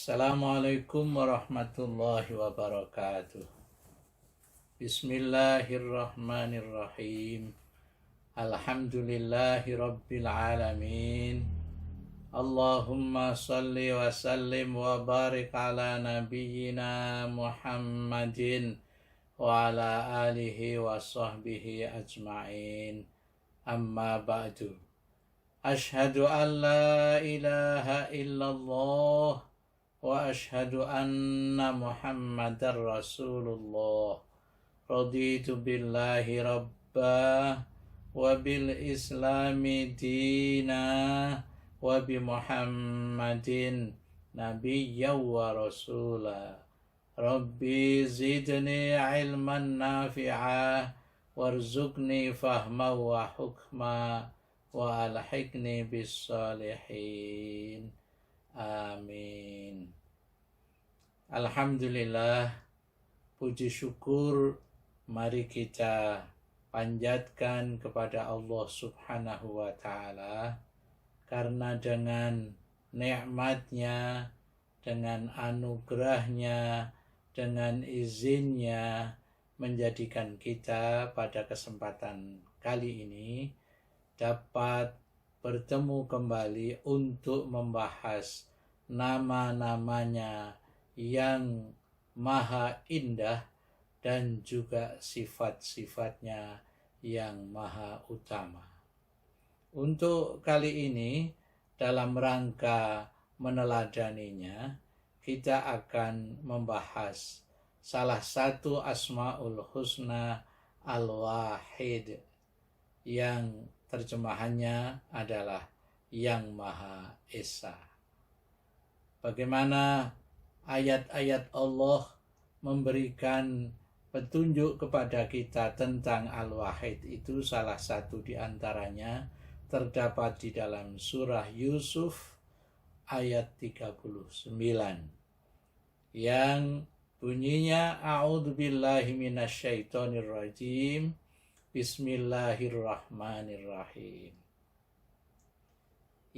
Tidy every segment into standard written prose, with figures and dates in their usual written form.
Assalamualaikum warahmatullahi wabarakatuh. Bismillahirrahmanirrahim. Alhamdulillahi rabbil alamin. Allahumma salli wa sallim wa barik ala nabiyyina Muhammadin wa ala alihi wa sahbihi ajma'in. Amma ba'du. Ashhadu an la ilaha illallah wa ashhadu anna Muhammadar Rasulullah. Raditu billahi rabba wa bil islami dina wa bi Muhammadin nabiyya wa rasula. Rabbi zidni ilman nafi'a warzuqni fahma wa hukma wa alhiqni bis salihin. Amin. Alhamdulillah, puji syukur mari kita panjatkan kepada Allah Subhanahu wa ta'ala, karena dengan nikmatnya, dengan anugerahnya, dengan izinnya menjadikan kita pada kesempatan kali ini dapat bertemu kembali untuk membahas nama-namanya yang maha indah dan juga sifat-sifatnya yang maha utama. Untuk kali ini, dalam rangka meneladaninya, kita akan membahas salah satu Asmaul Husna Al-Wahid, yang terjemahannya adalah Yang Maha Esa. Bagaimana ayat-ayat Allah memberikan petunjuk kepada kita tentang Al-Wahid itu, salah satu di antaranya terdapat di dalam surah Yusuf ayat 39 yang bunyinya a'udzubillahi minasyaitonirrajim, bismillahirrahmanirrahim.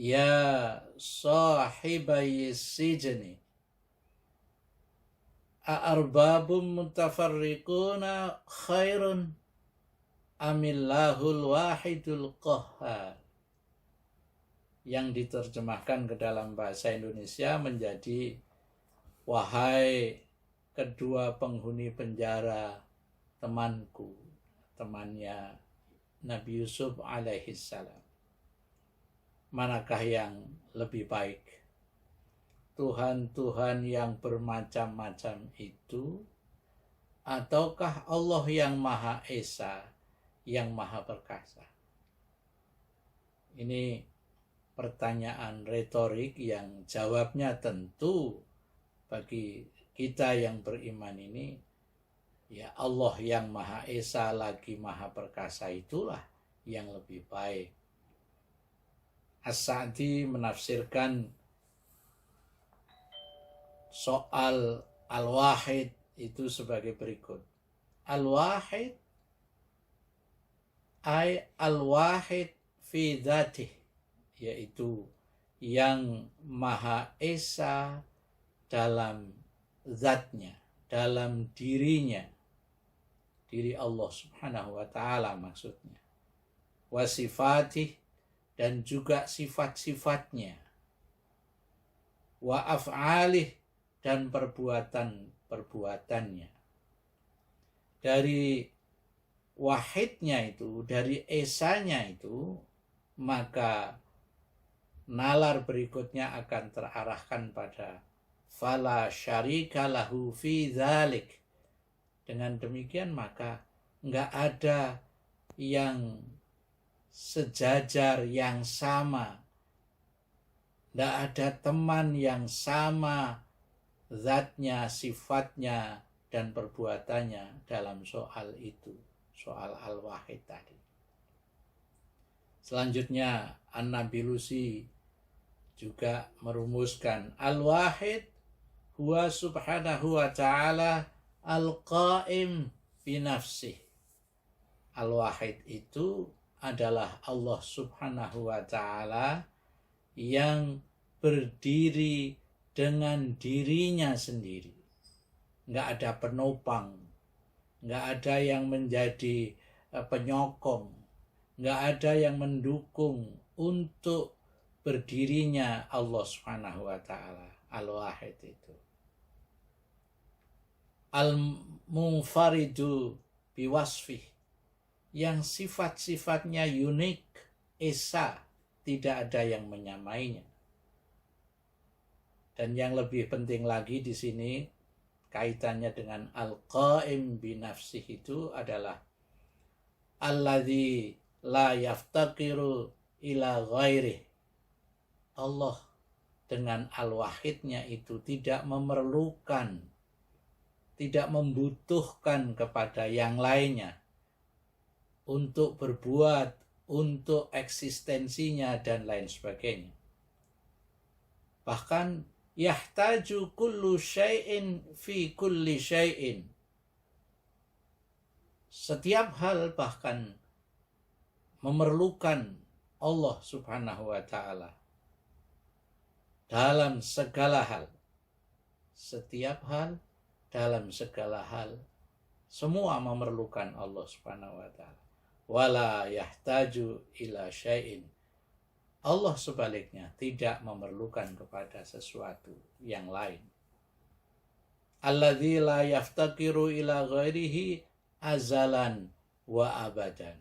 Ya sahibai sijni a'arbabum mutafarriquna khairun amillahul wahidul qahhar, yang diterjemahkan ke dalam bahasa Indonesia menjadi, wahai kedua penghuni penjara temanku, temannya Nabi Yusuf alaihissalam, manakah yang lebih baik? Tuhan-Tuhan yang bermacam-macam itu, ataukah Allah yang Maha Esa, yang Maha Perkasa? Ini pertanyaan retorik yang jawabnya tentu bagi kita yang beriman ini, ya Allah yang Maha Esa lagi Maha Perkasa itulah yang lebih baik. As-Sa'di menafsirkan soal Al-Wahid itu sebagai berikut. Al-Wahid ay Al-Wahid fi dzatih, yaitu yang Maha Esa dalam zatnya, dalam dirinya, diri Allah Subhanahu wa ta'ala maksudnya, wasifatih, dan juga sifat-sifatnya, wa af'alih, dan perbuatan-perbuatannya. Dari wahidnya itu, dari esanya itu, maka nalar berikutnya akan terarahkan pada fala syarika lahu fi dzalik. Dengan demikian maka enggak ada yang sejajar, yang sama, enggak ada teman yang sama zatnya, sifatnya, dan perbuatannya dalam soal itu, soal Al-Wahid tadi. Selanjutnya An-Nabilusi juga merumuskan Al-Wahid huwa subhanahu wa ta'ala al-qa'im fi nafsih. Al-Wahid itu adalah Allah Subhanahu wa ta'ala yang berdiri dengan dirinya sendiri. Nggak ada penopang, nggak ada yang menjadi penyokong, nggak ada yang mendukung untuk berdirinya Allah Subhanahu wa Ta'ala. Al-Wahid itu. Al-Munfaridu biwasfih, yang sifat-sifatnya unik, esa, tidak ada yang menyamainya. Dan yang lebih penting lagi di sini kaitannya dengan al-qaim binafsih itu adalah alladzi la yaftaqiru ila ghairih. Allah dengan al-wahidnya itu tidak memerlukan, tidak membutuhkan kepada yang lainnya untuk berbuat, untuk eksistensinya dan lain sebagainya. Bahkan yahtaju kullu syai'in fi kulli syai'in. Setiap hal bahkan memerlukan Allah Subhanahu wa Ta'ala dalam segala hal. Setiap hal dalam segala hal, semua memerlukan Allah Subhanahu wa Ta'ala. Wala yahtaju ila syai'in. Allah sebaliknya tidak memerlukan kepada sesuatu yang lain. Alladzi la yaftakiru ila ghairihi azalan wa abadan.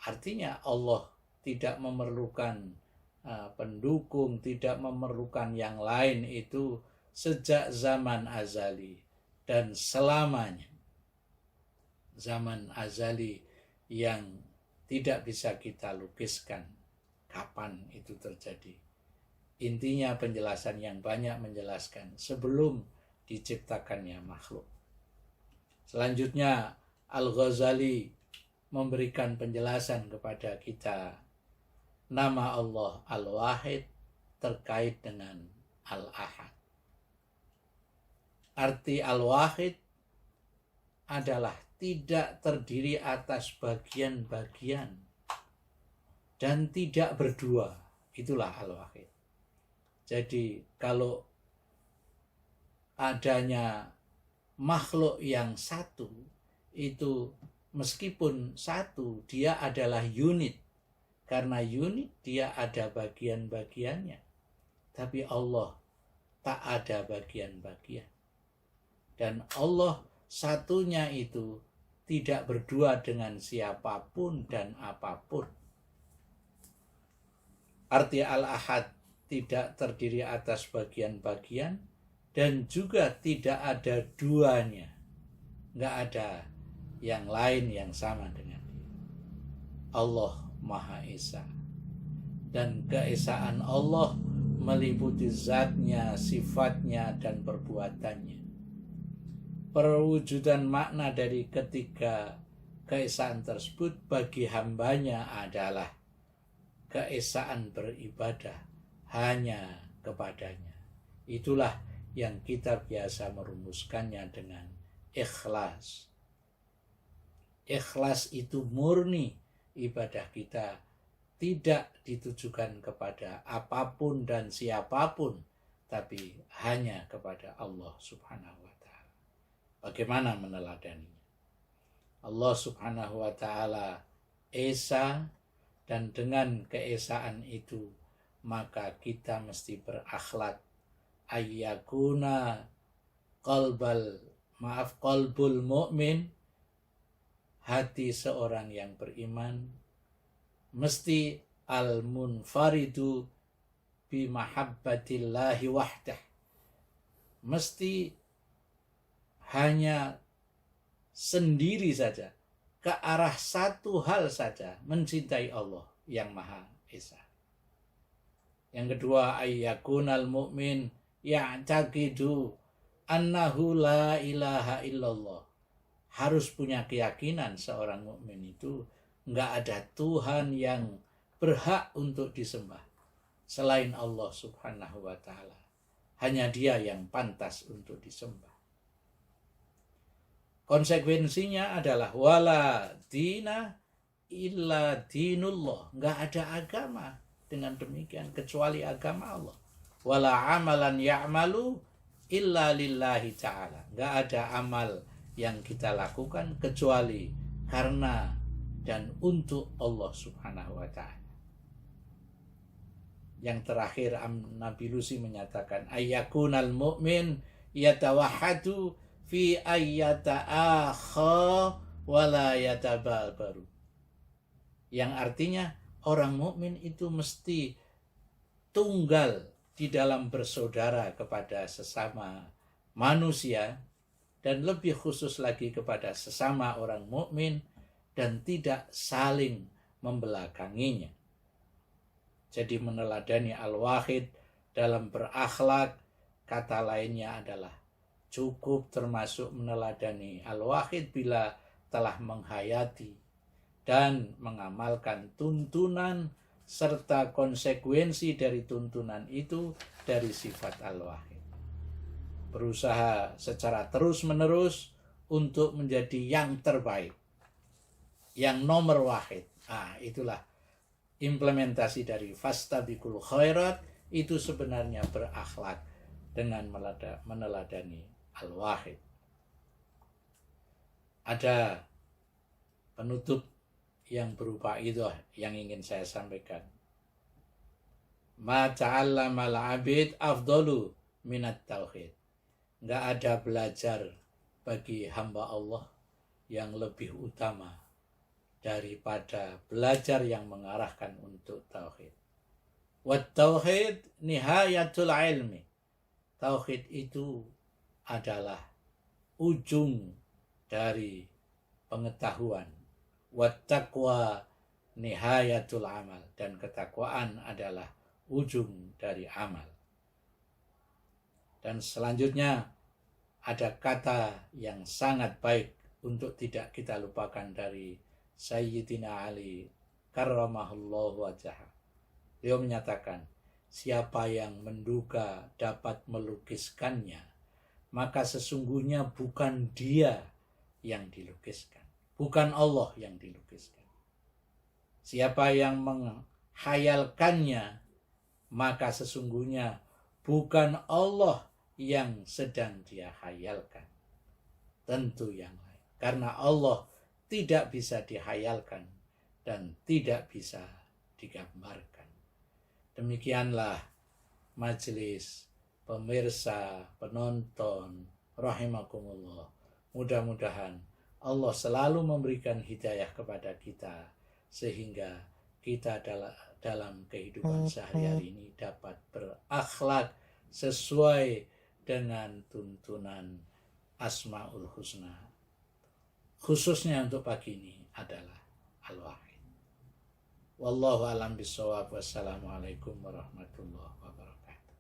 Artinya Allah tidak memerlukan pendukung, tidak memerlukan yang lain itu sejak zaman azali dan selamanya. Zaman azali yang tidak bisa kita lukiskan kapan itu terjadi. Intinya penjelasan yang banyak menjelaskan sebelum diciptakannya makhluk. Selanjutnya Al-Ghazali memberikan penjelasan kepada kita nama Allah Al-Wahid terkait dengan Al-Ahad. Arti Al-Wahid adalah tidak terdiri atas bagian-bagian dan tidak berdua. Itulah Al-Wahid. Jadi kalau adanya makhluk yang satu, itu meskipun satu, dia adalah unit. Karena unit dia ada bagian-bagiannya. Tapi Allah tak ada bagian-bagian. Dan Allah satunya itu tidak berdua dengan siapapun dan apapun. Arti Al-Ahad tidak terdiri atas bagian-bagian dan juga tidak ada duanya. Nggak ada yang lain yang sama dengan dia. Allah Maha Esa. Dan keesaan Allah meliputi zatnya, sifatnya, dan perbuatannya. Perwujudan makna dari ketiga keesaan tersebut bagi hambanya adalah keesaan beribadah hanya kepadanya. Itulah yang kita biasa merumuskannya dengan ikhlas. Ikhlas itu murni ibadah kita tidak ditujukan kepada apapun dan siapapun, tapi hanya kepada Allah Subhanahu wa Ta'ala. Bagaimana meneladaninya? Allah Subhanahu wa Ta'ala Esa, dan dengan keesaan itu maka kita mesti berakhlak ayyakuna qalbul mu'min, hati seorang yang beriman mesti al-munfaridu bi mahabbatillahi wahdah, mesti hanya sendiri saja, ke arah satu hal saja, mencintai Allah yang Maha Esa. Yang kedua, ayyakunal mu'min ya'taqidu annahu la ilaha illallah. Harus punya keyakinan seorang mukmin itu enggak ada Tuhan yang berhak untuk disembah selain Allah Subhanahu wa Ta'ala. Hanya Dia yang pantas untuk disembah. Konsekuensinya adalah wala dina illa dinullah. Enggak ada agama dengan demikian kecuali agama Allah. wala amalan ya'malu illa lillahi ta'ala. Nggak ada amal yang kita lakukan kecuali karena dan untuk Allah subhanahu wa ta'ala. Yang terakhir Nabi Lusi menyatakan ayyakunal mu'min yatawahhadu fi ayyata akha wala yatababaru. Yang artinya orang mukmin itu mesti tunggal di dalam bersaudara kepada sesama manusia dan lebih khusus lagi kepada sesama orang mukmin dan tidak saling membelakanginya. Jadi meneladani al-wahid dalam berakhlak, kata lainnya adalah cukup termasuk meneladani al-wahid bila telah menghayati dan mengamalkan tuntunan serta konsekuensi dari tuntunan itu dari sifat al-wahid. Berusaha secara terus-menerus untuk menjadi yang terbaik, yang nomor wahid. Itulah implementasi dari fastabiqul khairat, itu sebenarnya berakhlak dengan meneladani al-wahid. Ada penutup yang berupa itu yang ingin saya sampaikan. Ma ta'allama al-'abid afdalu minat tauhid. Enggak ada belajar bagi hamba Allah yang lebih utama daripada belajar yang mengarahkan untuk tauhid. Wat tauhid nihayatul ilmi. Tauhid itu adalah ujung dari pengetahuan. Wat taqwa nihayatul amal, dan ketakwaan adalah ujung dari amal. Dan selanjutnya ada kata yang sangat baik untuk tidak kita lupakan dari Sayyidina Ali karramahullahu wajhah. Beliau menyatakan, siapa yang menduga dapat melukiskannya, maka sesungguhnya bukan dia yang dilukiskan, bukan Allah yang dilukiskan. Siapa yang menghayalkannya, maka sesungguhnya bukan Allah yang sedang dia hayalkan. Tentu yang lain. Karena Allah tidak bisa dihayalkan dan tidak bisa digambarkan. Demikianlah majelis pemirsa, penonton, rahimakumullah. Mudah-mudahan Allah selalu memberikan hidayah kepada kita sehingga kita dalam kehidupan sehari-hari ini dapat berakhlak sesuai dengan tuntunan Asmaul Husna. Khususnya untuk pagi ini adalah al-wahid. Wallahu a'lam bishawab. Wassalamualaikum warahmatullahi wabarakatuh.